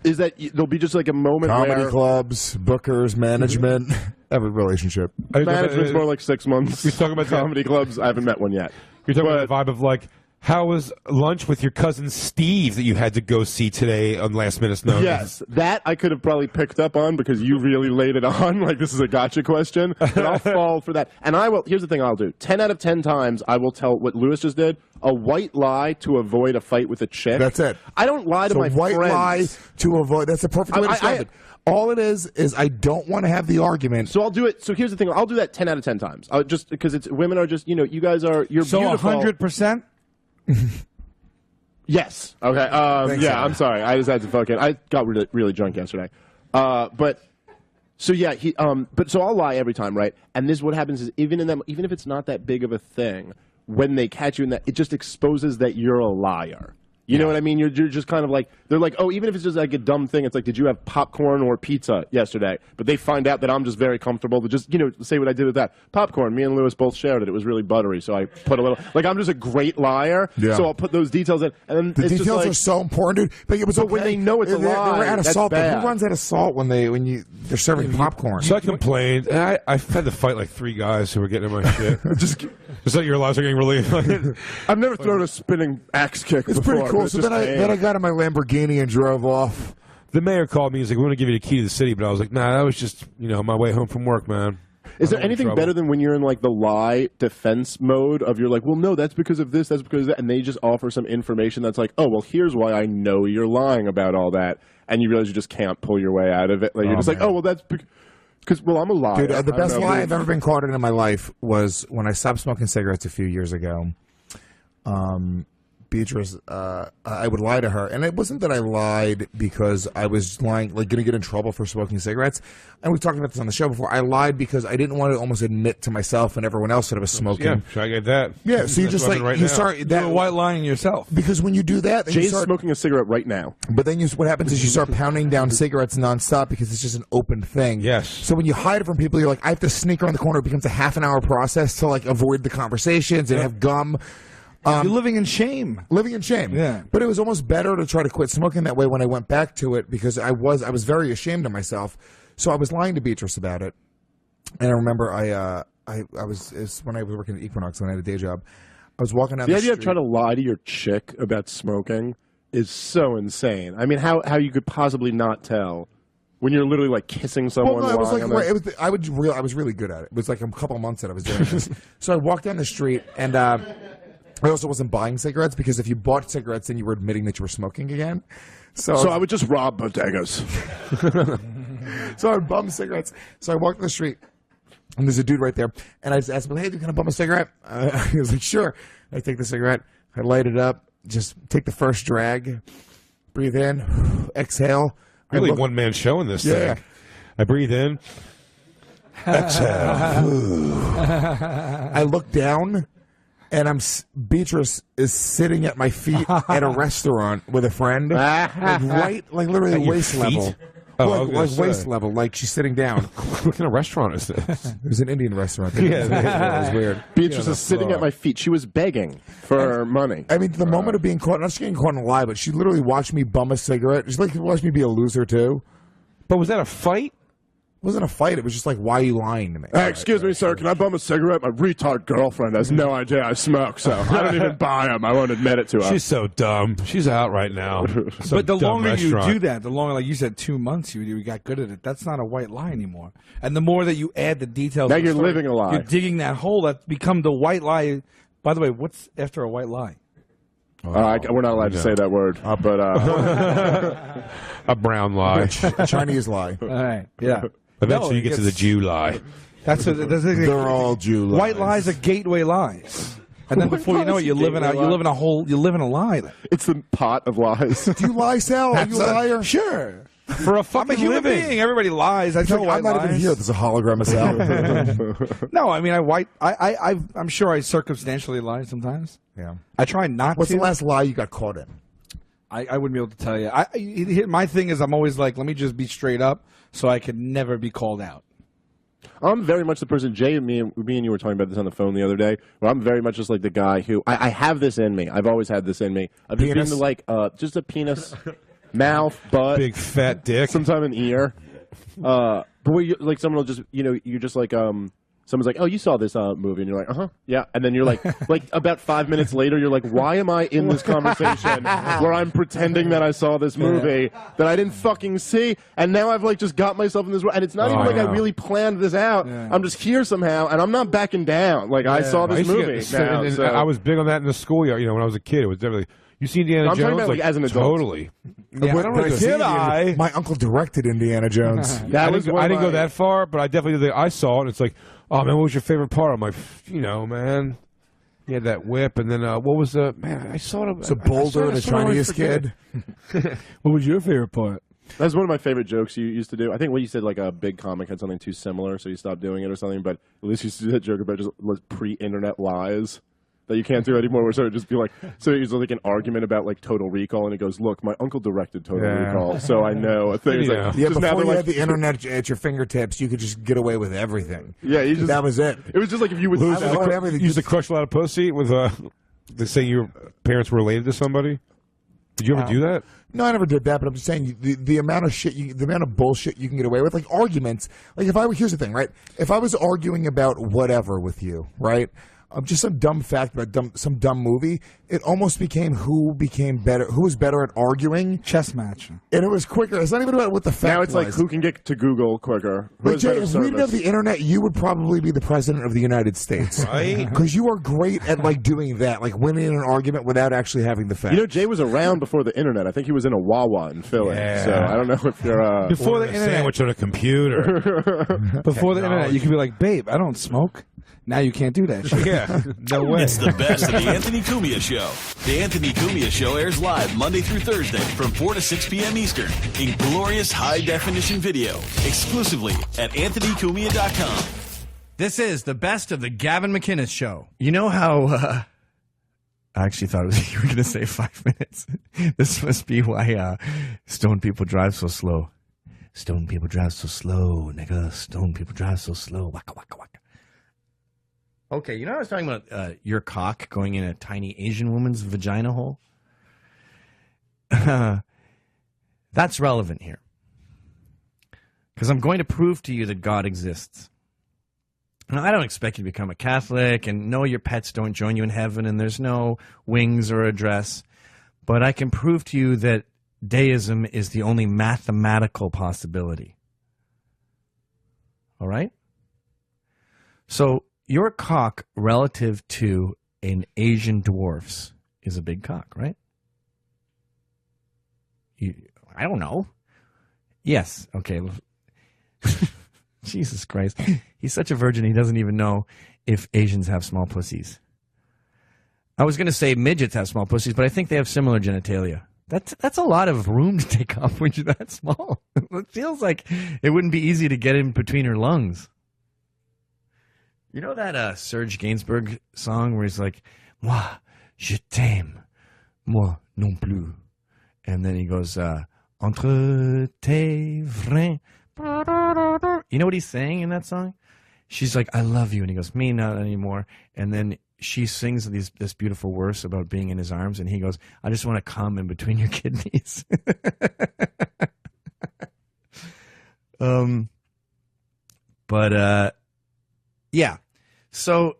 Is that there'll be just like a moment Comedy where... clubs, bookers, management, every relationship. Management's more like 6 months. You're talking about comedy clubs. I haven't met one yet. You're talking about the vibe of like, how was lunch with your cousin Steve that you had to go see today on last minute's notice? Yes, that I could have probably picked up on because you really laid it on. Like, this is a gotcha question. But I'll fall for that. And I will, here's the thing I'll do. 10 out of 10 times, I will tell what Lewis just did, a white lie to avoid a fight with a chick. That's it. I don't lie to my white friends. lie to avoid, that's the perfect way to describe it. All it is I don't want to have the argument. So I'll do it. So here's the thing. I'll do that 10 out of 10 times. I'll just because it's women are just, you know, you guys are, you're so beautiful. 100%? Yes. Okay. Yeah, I'm sorry. I just had to fucking. I got really, really drunk yesterday. But so yeah, but so I'll lie every time, right? And this, what happens is even if it's not that big of a thing, when they catch you in that, it just exposes that you're a liar. You know what I mean? You're just kind of like, they're like, oh, even if it's just like a dumb thing, it's like, did you have popcorn or pizza yesterday? But they find out that I'm just very comfortable to just, you know, say what I did with that. Popcorn, me and Lewis both shared it. It was really buttery, so I put a little, like, I'm just a great liar, so I'll put those details in. And then the it's details just like, are so important, dude. Like, it was but when they know it's a lie, they're out of that's salt. bad. Who runs out of salt when they're serving popcorn? So I complained. I had to fight like 3 guys who were getting in my shit. just like your lives are getting really. I've never thrown a spinning axe kick It's before. pretty cool. So then I got in my Lamborghini and drove off. The mayor called me. He's like, "We want to give you the key to the city," but I was like, "Nah, that was just my way home from work, man." Is there anything better than when you're in like the lie defense mode of you're like, well, no, that's because of this, that's because of that, and they just offer some information that's like, oh, well, here's why I know you're lying about all that, and you realize you just can't pull your way out of it. Like you're just like, oh, well, that's because well, I'm a liar. Dude, the best lie I've ever been caught in my life was when I stopped smoking cigarettes a few years ago. Beatrice, I would lie to her, and it wasn't that I lied because I was lying, like going to get in trouble for smoking cigarettes. And we talked about this on the show before. I lied because I didn't want to almost admit to myself and everyone else that I was smoking. Yeah, should I get that? Yeah, so you just like you start that white lying yourself because when you do that, then Jay's you start smoking a cigarette right now. But then what happens is you start pounding down cigarettes nonstop because it's just an open thing. Yes. So when you hide it from people, you're like, I have to sneak around the corner. It becomes a half-an-hour process to like avoid the conversations and have gum. You're living in shame. Living in shame. Yeah. But it was almost better to try to quit smoking that way when I went back to it because I was very ashamed of myself. So I was lying to Beatrice about it. And I remember it's when I was working at Equinox when I had a day job. I was walking down the street. idea of trying to lie to your chick about smoking is so insane. I mean, how you could possibly not tell when you're literally like kissing someone. Well, no, I was really good at it. It was like a couple months that I was doing this. So I walked down the street and I also wasn't buying cigarettes because if you bought cigarettes, then you were admitting that you were smoking again. So I would just rob bodegas. So I would bum cigarettes. So I walked down the street, and there's a dude right there. And I just asked him, hey, can I bum a cigarette? He was like, sure. I take the cigarette. I light it up. Just take the first drag. Breathe in. Exhale. Really one-man show in this thing. I breathe in. Exhale. I look down. And Beatrice is sitting at my feet at a restaurant with a friend, like literally waist level. Oh, like waist level, like she's sitting down. What kind of restaurant is this? It was an Indian restaurant. Yeah, it was weird. Beatrice is sitting at my feet. She was begging for money. I mean, the moment of being caught, not just getting caught in a lie, but she literally watched me bum a cigarette. She watched me be a loser too. But was that a fight? wasn't a fight. It was just like, why are you lying to me? Hey, excuse me, sir. Can I bum a cigarette? My retard girlfriend has no idea I smoke, so I don't even buy them. I won't admit it to her. She's so dumb. She's out right now. But the longer you do that, the longer, like you said, 2 months, you got good at it. That's not a white lie anymore. And the more that you add the details, now to the you're story, living a lie. You're digging that hole. That's become the white lie. By the way, what's after a white lie? We're not allowed to say that word, but a brown lie, a Chinese lie. All right, yeah. Eventually, you get to the Jew lie. They're all Jew lies. White lies are gateway lies, and then before you know it, you're living a lie. It's the pot of lies. Do you lie, Sal? Are you a liar? Sure. For a fucking human being, everybody lies. I tell I'm not even here. There's a hologram of Sal. No, I mean, I'm sure I circumstantially lie sometimes. Yeah. I try not What's to. the last lie you got caught in? I wouldn't be able to tell you. My thing is, I'm always like, let me just be straight up, so I could never be called out. I'm very much the person, Jay, me and you were talking about this on the phone the other day, where I'm very much just like the guy who, I have this in me. I've always had this in me. I've just been like, just a penis, mouth, butt. Big fat dick. Sometime an ear. But where you, like, someone will just, you're just like, someone's like, oh, you saw this movie, and you're like, uh-huh, yeah. And then you're like about 5 minutes later, you're like, why am I in this conversation where I'm pretending that I saw this movie that I didn't fucking see? And now I've, like, just got myself in this, and it's not even like I really planned this out. Yeah. I'm just here somehow, and I'm not backing down. Like, I saw this movie now. And I was big on that in the schoolyard. You know, when I was a kid, it was definitely... You see Indiana Jones? I'm talking about, like, as an adult. Totally. Yeah. My uncle directed Indiana Jones. I didn't go that far, but I definitely did. I saw it, and it's like, oh, man, what was your favorite part? I'm like, man, he had that whip, and then what was the, man, I saw it. It's a Boulder, the Chinese kid. What was your favorite part? That's one of my favorite jokes you used to do. I think what you said, like a big comic had something too similar, so you stopped doing it or something, but at least you used to do that joke about just pre-internet lies that you can't do anymore, where sort of just be like, so it's like an argument about like Total Recall, and he goes, look, my uncle directed Total Recall, so I know a thing. Like, before you had the internet at your fingertips, you could just get away with everything. Yeah, that was it. It was just like if you would lose everything. You used to crush a lot of pussy with they say your parents were related to somebody. Did you ever do that? No, I never did that, but I'm just saying the amount of shit, the amount of bullshit you can get away with, like arguments. Like here's the thing, right? If I was arguing about whatever with you, right? Just some dumb fact about some dumb movie. It almost became who was better at arguing. Chess match. And it was quicker. It's not even about what the fact was. Now it's like who can get to Google quicker. Like, Jay, if we didn't have the internet, you would probably be the president of the United States. Right? Because you are great at like doing that, like winning an argument without actually having the facts. You know, Jay was around before the internet. I think he was in a Wawa in Philly. Yeah. So I don't know if you're before the internet, sandwich on a computer. Before the internet, you could be like, babe, I don't smoke. Now you can't do that shit. Yeah, no way. It's the best of the Anthony Cumia Show. The Anthony Cumia Show airs live Monday through Thursday from 4 to 6 p.m. Eastern in glorious high-definition video, exclusively at anthonycumia.com. This is the best of the Gavin McInnes Show. You know how... I actually thought you were going to say 5 minutes. This must be why stone people drive so slow. Stone people drive so slow, nigga. Stone people drive so slow. Waka, waka, waka. Okay, you know I was talking about your cock going in a tiny Asian woman's vagina hole? That's relevant here. Because I'm going to prove to you that God exists. Now, I don't expect you to become a Catholic, and no, your pets don't join you in heaven, and there's no wings or a dress. But I can prove to you that deism is the only mathematical possibility. All right? So... your cock relative to an Asian dwarf's is a big cock, right? I don't know. Yes. Okay. Jesus Christ. He's such a virgin, he doesn't even know if Asians have small pussies. I was going to say midgets have small pussies, but I think they have similar genitalia. That's a lot of room to take off when you're that small. It feels like it wouldn't be easy to get in between her lungs. You know that Serge Gainsbourg song where he's like, moi, je t'aime, moi non plus. And then he goes, entre tes vrais. You know what he's saying in that song? She's like, I love you. And he goes, me not anymore. And then she sings this beautiful verse about being in his arms. And he goes, I just want to come in between your kidneys. But, yeah. So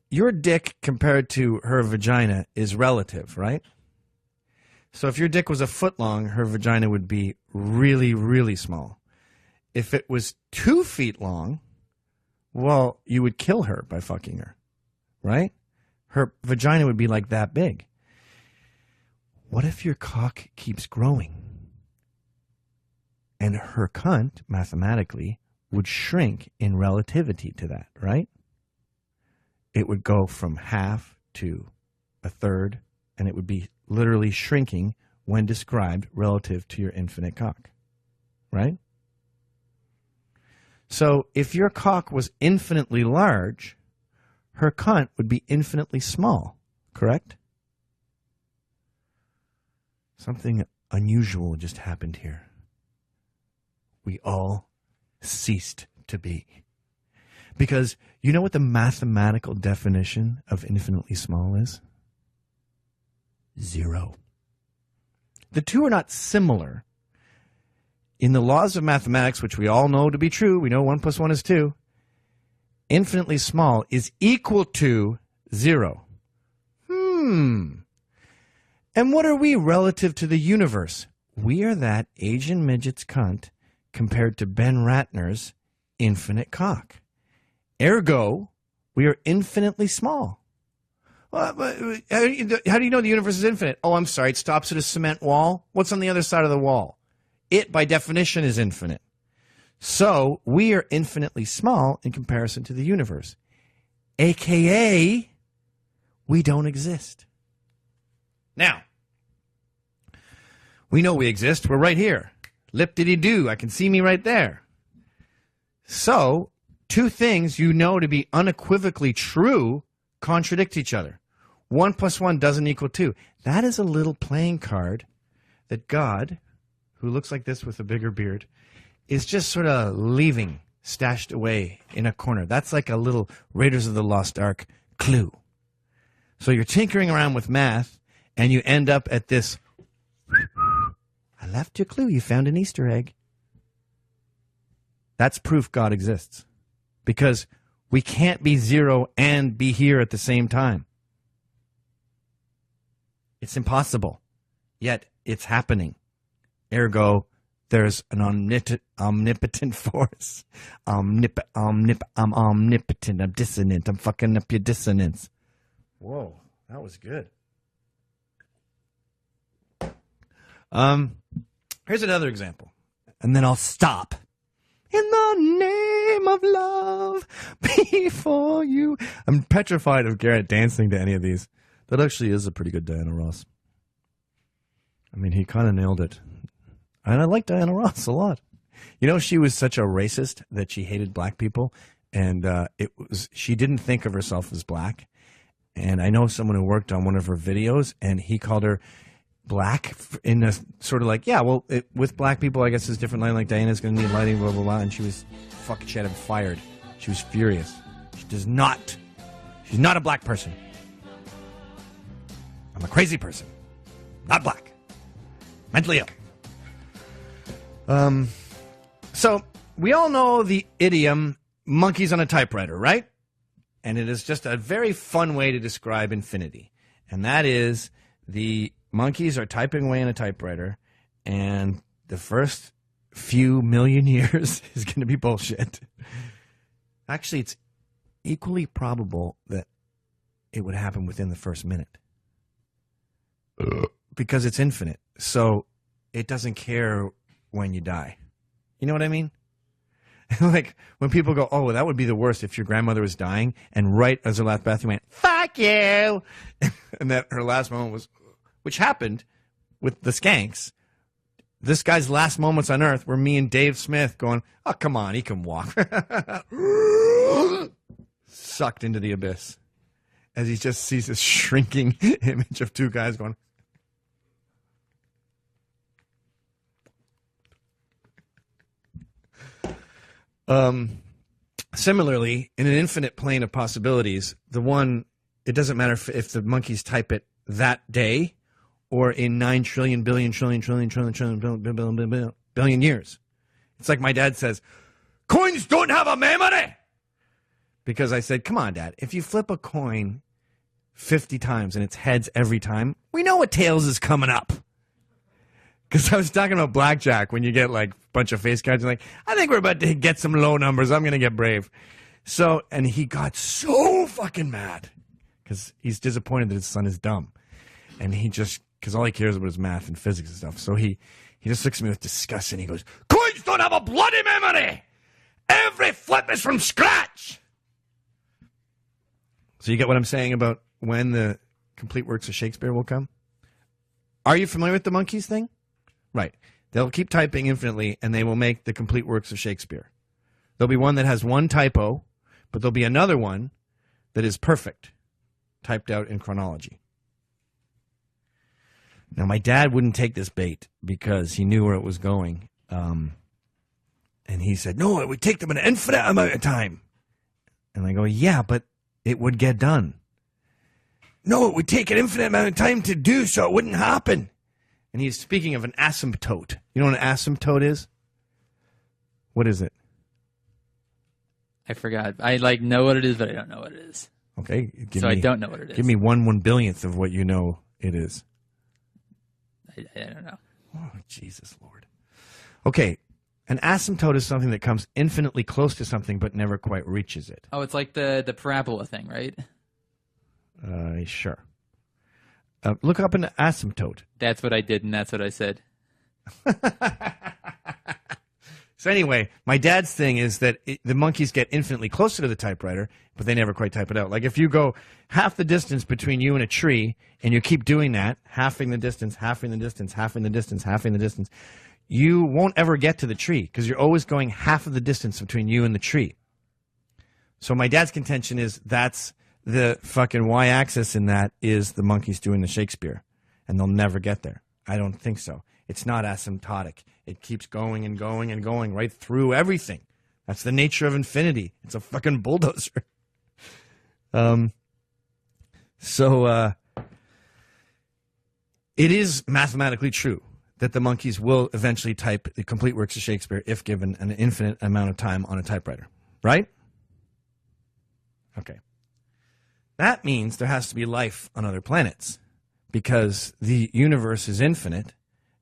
your dick compared to her vagina is relative, right? So if your dick was a foot long, her vagina would be really, really small. If it was 2 feet long, well, you would kill her by fucking her, right? Her vagina would be like that big. What if your cock keeps growing? And her cunt, mathematically, would shrink in relativity to that, right? It would go from half to a third, and it would be literally shrinking when described relative to your infinite cock, right? So if your cock was infinitely large, her cunt would be infinitely small, correct? Something unusual just happened here. We all ceased to be. Because you know what the mathematical definition of infinitely small is? 0. The two are not similar. In the laws of mathematics, which we all know to be true, we know 1 + 1 is 2, infinitely small is equal to 0. And what are we relative to the universe? We are that Asian midget's cunt compared to Ben Ratner's infinite cock. Ergo, we are infinitely small. Well, how do you know the universe is infinite? Oh, I'm sorry, it stops at a cement wall. What's on the other side of the wall? It, by definition, is infinite. So, we are infinitely small in comparison to the universe. AKA, we don't exist. Now, we know we exist. We're right here. Lip-diddy-doo. I can see me right there. So, 2 things you know to be unequivocally true contradict each other. 1 + 1 doesn't equal 2. That is a little playing card that God, who looks like this with a bigger beard, is just sort of leaving, stashed away in a corner. That's like a little Raiders of the Lost Ark clue. So you're tinkering around with math, and you end up at this, I left you a clue, you found an Easter egg. That's proof God exists. Because we can't be 0 and be here at the same time. It's impossible. Yet it's happening. Ergo, there's an omnipotent force. I'm omnipotent. I'm dissonant. I'm fucking up your dissonance. Whoa, that was good. Here's another example. And then I'll stop. In the name of love, before you. I'm petrified of Garrett dancing to any of these. That actually is a pretty good Diana Ross. I mean, he kind of nailed it. And I like Diana Ross a lot. You know, she was such a racist that she hated black people. And she didn't think of herself as black. And I know someone who worked on one of her videos, and he called her black in a sort of like, yeah, well, with black people, I guess it's different lighting. Like Diana's going to need lighting, blah, blah, blah. And she had him fired. She was furious. She's not a black person. I'm a crazy person. Not black. Mentally ill. So we all know the idiom monkeys on a typewriter, right? And it is just a very fun way to describe infinity. And that is the monkeys are typing away in a typewriter, and the first few million years is going to be bullshit. Actually, it's equally probable that it would happen within the first minute. Because it's infinite. So it doesn't care when you die. You know what I mean? Like when people go, oh, well, that would be the worst if your grandmother was dying, and right as her last breath, you went, fuck you. And that her last moment was, which happened with the Skanks. This guy's last moments on Earth were me and Dave Smith going, oh, come on, he can walk. Sucked into the abyss. As he just sees this shrinking image of 2 guys going. Similarly, in an infinite plane of possibilities, it doesn't matter if the monkeys type it that day or in 9 trillion billion years. It's like my dad says, coins don't have a memory. Because I said, come on, Dad, if you flip a coin 50 times and it's heads every time, we know what tails is coming up. Because I was talking about blackjack when you get like a bunch of face cards. And like, I think we're about to get some low numbers. I'm going to get brave. So, and he got so fucking mad because he's disappointed that his son is dumb. And he just, because all he cares about is math and physics and stuff. So he just looks at me with disgust and he goes, coins don't have a bloody memory. Every flip is from scratch. So you get what I'm saying about when the complete works of Shakespeare will come? Are you familiar with the monkeys thing? Right. They'll keep typing infinitely, and they will make the complete works of Shakespeare. There'll be one that has one typo, but there'll be another one that is perfect, typed out in chronology. Now, my dad wouldn't take this bait because he knew where it was going. And he said, no, it would take them an infinite amount of time. And I go, yeah, but it would get done. No, it would take an infinite amount of time to do, so it wouldn't happen. And he's speaking of an asymptote. You know what an asymptote is? What is it? I forgot. I know what it is, but I don't know what it is. Okay. I don't know what it is. Give me 1/1 of what you know it is. I don't know. Oh, Jesus Lord. Okay. An asymptote is something that comes infinitely close to something but never quite reaches it. Oh, it's like the parabola thing, right? Sure. Look up an asymptote. That's what I did, and that's what I said. So anyway, my dad's thing is that the monkeys get infinitely closer to the typewriter, but they never quite type it out. Like if you go half the distance between you and a tree, and you keep doing that, halving the distance, halving the distance, halving the distance, halving the distance, you won't ever get to the tree because you're always going half of the distance between you and the tree. So my dad's contention is that's the fucking y-axis in that is the monkeys doing the Shakespeare, and they'll never get there. I don't think so. It's not asymptotic. It keeps going and going and going right through everything. That's the nature of infinity. It's a fucking bulldozer. It is mathematically true that the monkeys will eventually type the complete works of Shakespeare if given an infinite amount of time on a typewriter. Right? Okay. That means there has to be life on other planets because the universe is infinite,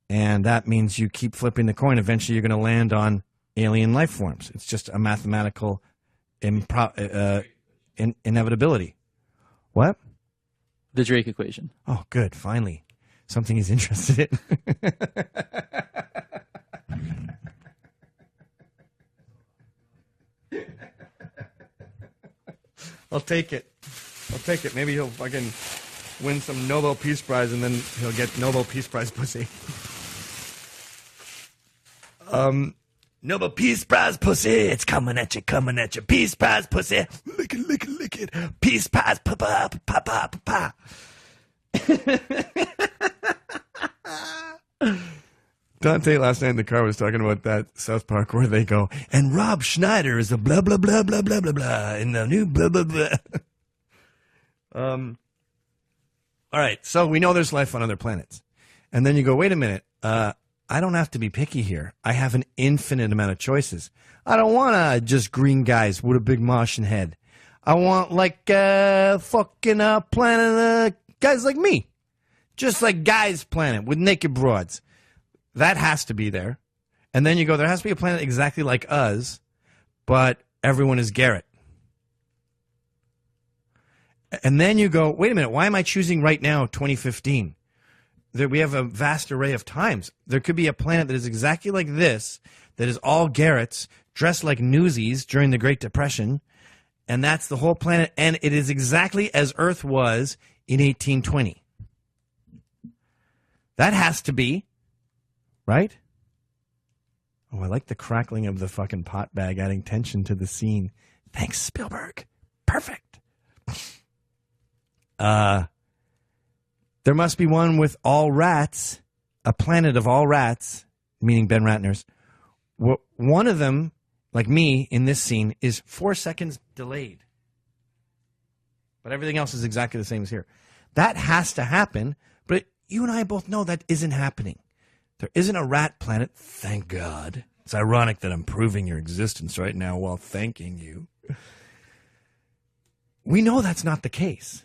and that means you keep flipping the coin. Eventually, you're going to land on alien life forms. It's just a mathematical inevitability. What? The Drake equation. Oh, good. Finally. Something he's interested in. I'll take it. Maybe he'll fucking win some Nobel Peace Prize, and then he'll get Nobel Peace Prize pussy. Nobel Peace Prize pussy, it's coming at you. Peace Prize pussy, lick it. Peace Prize, pa. Dante last night in the car was talking about that South Park where they go, and Rob Schneider is a blah, blah, blah, blah, blah, blah, blah, in the new blah, blah, blah. All right, so we know there's life on other planets. And then you go, wait a minute, I don't have to be picky here. I have an infinite amount of choices. I don't want just green guys with a big Martian head. I want like fucking planet guys like me. Just like Guy's Planet with naked broads. That has to be there. And then you go, there has to be a planet exactly like us, but everyone is Garrett. And then you go, wait a minute, why am I choosing right now 2015? We have a vast array of times. There could be a planet that is exactly like this, that is all Garretts, dressed like newsies during the Great Depression, and that's the whole planet, and it is exactly as Earth was in 1820. That has to be, right? Oh, I like the crackling of the fucking pot bag adding tension to the scene. Thanks, Spielberg. Perfect. There must be one with all rats, a planet of all rats, meaning Ben Ratner's. One of them, like me in this scene, is 4 seconds delayed. But everything else is exactly the same as here. That has to happen, but you and I both know that isn't happening. There isn't a rat planet, thank God. It's ironic that I'm proving your existence right now while thanking you. We know that's not the case.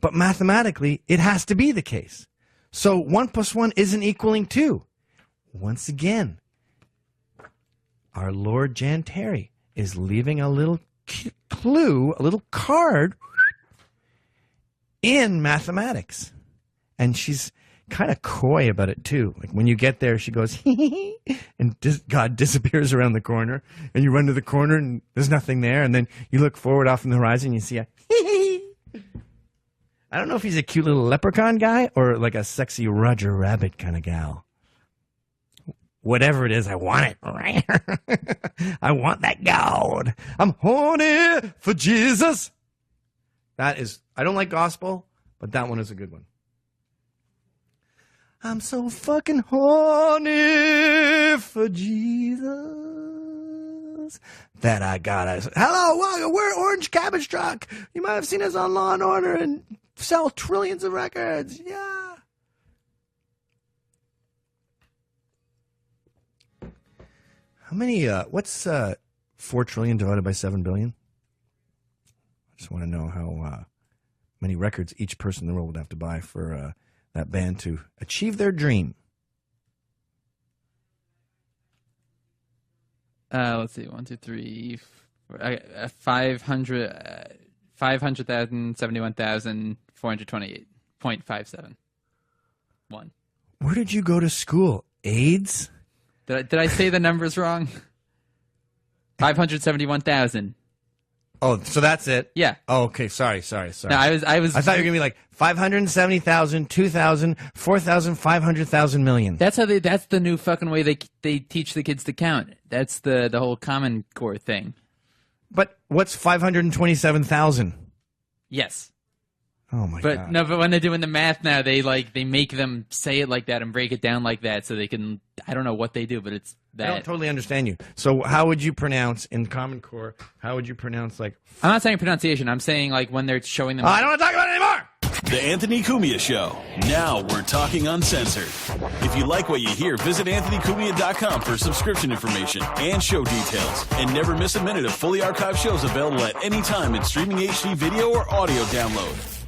But mathematically, it has to be the case. So 1 + 1 isn't equaling 2. Once again, our Lord Jan Terry is leaving a little clue, a little card in mathematics. And she's kind of coy about it, too. Like when you get there, she goes, and God disappears around the corner. And you run to the corner and there's nothing there. And then you look forward off in the horizon and you see a I don't know if he's a cute little leprechaun guy or like a sexy Roger Rabbit kind of gal. Whatever it is, I want it. I want that gold. I'm horny for Jesus. That is, I don't like gospel, but that one is a good one. I'm so fucking horny for Jesus that I gotta. Hello, welcome. We're Orange Cabbage Truck. You might have seen us on Law and Order and sell trillions of records. Yeah. How many? What's 4 trillion divided by 7 billion? I just want to know how many records each person in the world would have to buy for that band to achieve their dream. Let's see, 1, 2, 3, 500,000, 71,428.57. 1. Where did you go to school? AIDS? Did I say the numbers wrong? 571,000. Oh, so that's it? Yeah. Oh, okay. Sorry. No, I thought you were gonna be like 570,000, 2,000, 4,000, 500,000 million. That's the new fucking way they teach the kids to count. That's the whole Common Core thing. But what's 527,000? Yes. Oh my god. No, but when they're doing the math now, they make them say it like that and break it down like that so they can. I don't know what they do, but it's that. I don't totally understand you. So how would you pronounce in Common Core? How would you pronounce like? I'm not saying pronunciation. I'm saying like when they're showing them. I don't want to talk about it anymore. The Anthony Cumia Show. Now we're talking uncensored. If you like what you hear, visit AnthonyCumia.com for subscription information and show details. And never miss a minute of fully archived shows available at any time in streaming HD video or audio download.